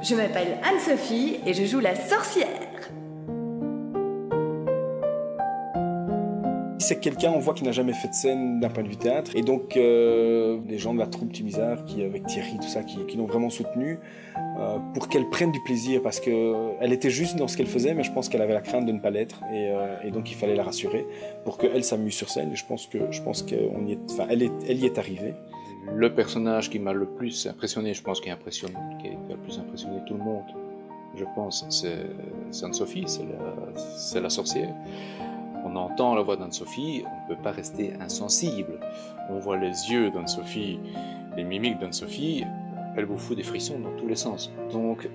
Je m'appelle Anne-Sophie et je joue la sorcière. C'est quelqu'un, on voit, qui n'a jamais fait de scène d'un point de vue théâtre. Et donc, les gens de la troupe Timizar, avec Thierry, tout ça, qui l'ont vraiment soutenue pour qu'elle prenne du plaisir. Parce qu'elle était juste dans ce qu'elle faisait, mais je pense qu'elle avait la crainte de ne pas l'être. Et donc, il fallait la rassurer pour qu'elle s'amuse sur scène. Et je pense qu'elle y est arrivée. Le personnage qui m'a le plus impressionné, je pense qui a le plus impressionné tout le monde, je pense, c'est Anne-Sophie, c'est la sorcière. On entend la voix d'Anne-Sophie, on ne peut pas rester insensible. On voit les yeux d'Anne-Sophie, les mimiques d'Anne-Sophie, elle vous fout des frissons dans tous les sens. Donc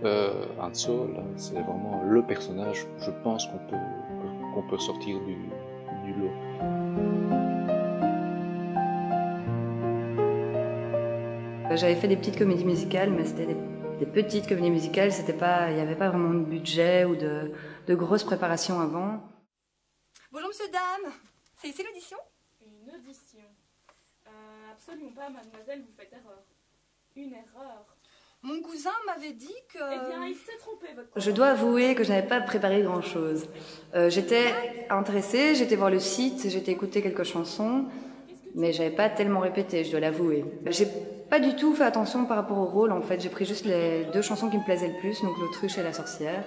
Anne-So, c'est vraiment le personnage, je pense, qu'on peut sortir du lot. J'avais fait des petites comédies musicales, mais c'était des petites comédies musicales, il n'y avait pas vraiment de budget ou de grosses préparations avant. Bonjour monsieur, dame. C'est ici l'audition? Une audition? Absolument pas, mademoiselle, vous faites erreur. Une erreur. Mon cousin m'avait dit que... Eh bien, il s'est trompé, votre... Je dois avouer que je n'avais pas préparé grand-chose. J'étais intéressée, j'étais voir le site, j'étais écouter quelques chansons, mais j'avais pas tellement répété, je dois l'avouer. J'ai pas du tout fait attention par rapport au rôle, en fait. J'ai pris juste les deux chansons qui me plaisaient le plus, donc L'autruche et La sorcière.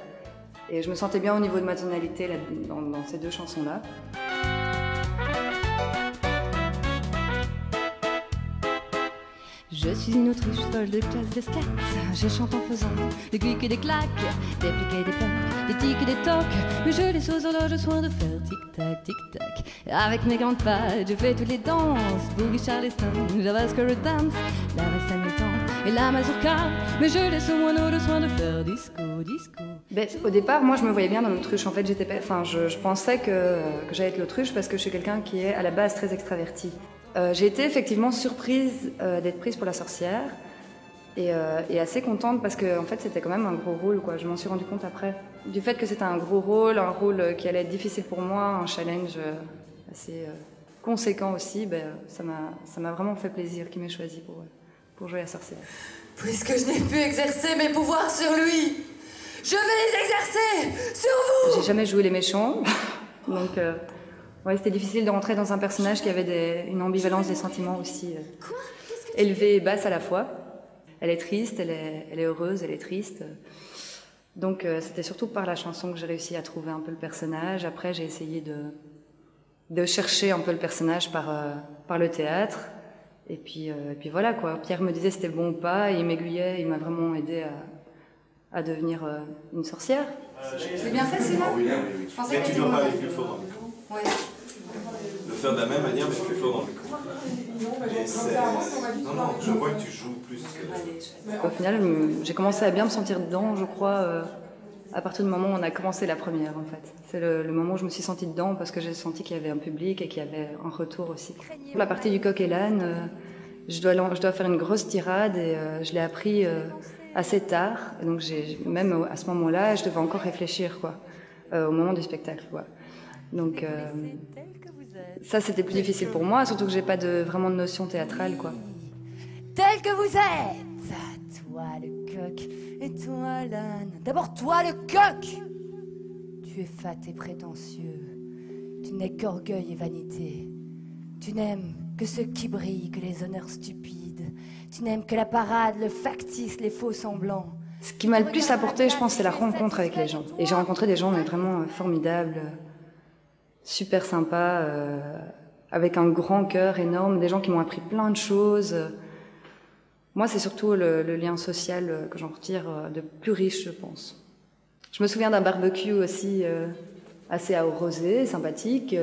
Et je me sentais bien au niveau de ma tonalité là, dans ces deux chansons-là. Je suis une autruche folle de classe de scat. Je chante en faisant des clics et des claques, des pliques et des plaques, des tics et des tocs. Mais je laisse aux horloges soin de faire tic-tac, tic-tac. Avec mes grandes pattes, je fais toutes les danses. Boogie Charleston, Javasque dance, la valse à mi-temps et la mazurka. Mais je laisse aux moineaux le soin de faire disco, disco. Ben, au départ, moi, je me voyais bien dans l'autruche. En fait, je pensais que j'allais être l'autruche parce que je suis quelqu'un qui est à la base très extraverti. J'ai été effectivement surprise d'être prise pour la sorcière et assez contente parce que en fait, c'était quand même un gros rôle, quoi. Je m'en suis rendu compte après. Du fait que c'était un gros rôle, un rôle qui allait être difficile pour moi, un challenge assez conséquent aussi, ben, ça m'a vraiment fait plaisir qu'il m'ait choisi pour jouer la sorcière. Puisque je n'ai pu exercer mes pouvoirs sur lui, je vais les exercer sur vous! J'ai jamais joué les méchants, donc ouais, c'était difficile de rentrer dans un personnage qui avait une ambivalence des sentiments aussi élevée et basse à la fois. Elle est triste, elle est heureuse, elle est triste. Donc c'était surtout par la chanson que j'ai réussi à trouver un peu le personnage. Après, j'ai essayé de chercher un peu le personnage par le théâtre. Et puis voilà, quoi. Pierre me disait si c'était bon ou pas, et il m'aiguillait, il m'a vraiment aidé à devenir une sorcière. J'ai bien fait, Simon? Oui, oui. Mais tu dois pas aller plus fort dans le micro. Oui. Le faire de la même manière, mais plus fort dans le micro. Non, je vois que tu joues plus. Au final, j'ai commencé à bien me sentir dedans, je crois, à partir du moment où on a commencé la première, en fait. C'est le moment où je me suis sentie dedans, parce que j'ai senti qu'il y avait un public et qu'il y avait un retour aussi. La partie du coq et l'âne, je dois faire une grosse tirade et je l'ai appris assez tard. Et donc même à ce moment-là, je devais encore réfléchir, quoi, au moment du spectacle, quoi. Donc ça, c'était plus difficile pour moi, surtout que j'ai pas vraiment de notion théâtrale, quoi. Tel que vous êtes, toi le coq et toi l'âne. D'abord toi le coq. Tu es fat et prétentieux. Tu n'es qu'orgueil et vanité. Tu n'aimes que ce qui brille, que les honneurs stupides. Tu n'aimes que la parade, le factice, les faux semblants. Ce qui m'a le plus apporté, je pense, c'est la rencontre avec les gens. Et j'ai rencontré des gens mais vraiment formidables, super sympas, avec un grand cœur énorme, des gens qui m'ont appris plein de choses. Moi, c'est surtout le lien social que j'en retire de plus riche, je pense. Je me souviens d'un barbecue aussi assez arrosé, sympathique,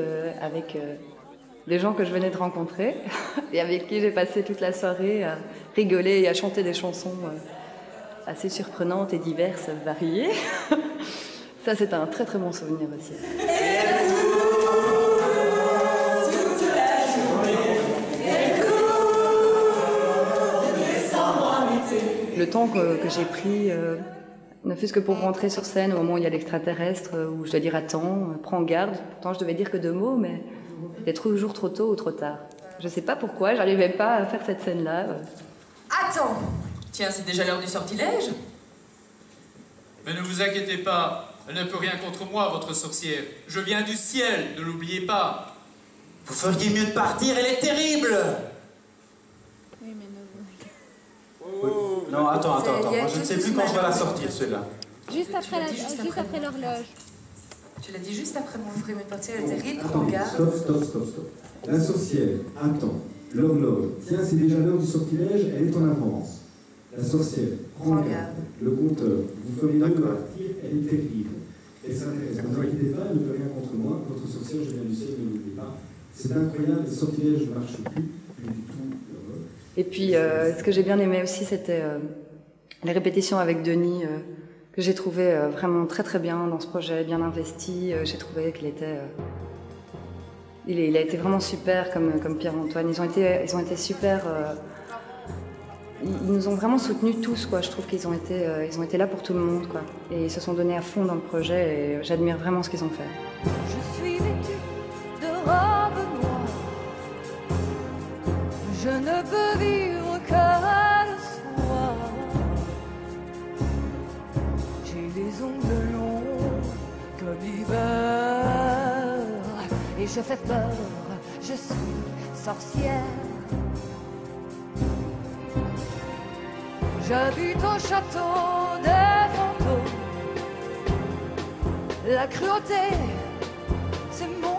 avec des gens que je venais de rencontrer et avec qui j'ai passé toute la soirée à rigoler et à chanter des chansons assez surprenantes et diverses, variées. Ça, c'est un très très bon souvenir aussi. Le temps que j'ai pris, ne fût-ce que pour rentrer sur scène au moment où il y a l'extraterrestre, où je dois dire attends, prends garde. Pourtant, je devais dire que 2 mots, mais c'était toujours trop tôt ou trop tard. Je sais pas pourquoi, j'arrivais pas à faire cette scène-là. Attends! Tiens, c'est déjà l'heure du sortilège? Mais ne vous inquiétez pas, elle ne peut rien contre moi, votre sorcière. Je viens du ciel, ne l'oubliez pas. Vous feriez mieux de partir, elle est terrible. Oui, mais Non, attends. Moi, je ne sais plus quand je vais la sortir, celle-là. Juste après l'horloge. Tu l'as dit juste après mon frère, mais partir, elle est terrible, prends Attendez, garde. stop. La sorcière attend. L'horloge. Tiens, c'est déjà l'heure du sortilège, elle est en avance. La sorcière prend garde. Le compteur. Vous feriez mieux de partir, elle est terrible. Elle s'intéresse. Ne vous inquiétez pas, elle ne peut rien contre moi. Votre sorcière, je viens du ciel, ne l'oubliez pas. C'est incroyable, les sortilèges ne marchent plus du tout. Et puis, ce que j'ai bien aimé aussi, c'était les répétitions avec Denis, que j'ai trouvé vraiment très très bien dans ce projet, bien investi. J'ai trouvé qu'il était... il a été vraiment super comme Pierre-Antoine. Ils ont été super... ils nous ont vraiment soutenus tous, quoi. Je trouve qu'ils ont été là pour tout le monde, quoi. Et ils se sont donnés à fond dans le projet et j'admire vraiment ce qu'ils ont fait. Je suis vêtue de robe noire. Je ne peux vivre que le soir. J'ai les ongles longs comme l'hiver. Et je fais peur, je suis sorcière. J'habite au château des fantômes. La cruauté, c'est mon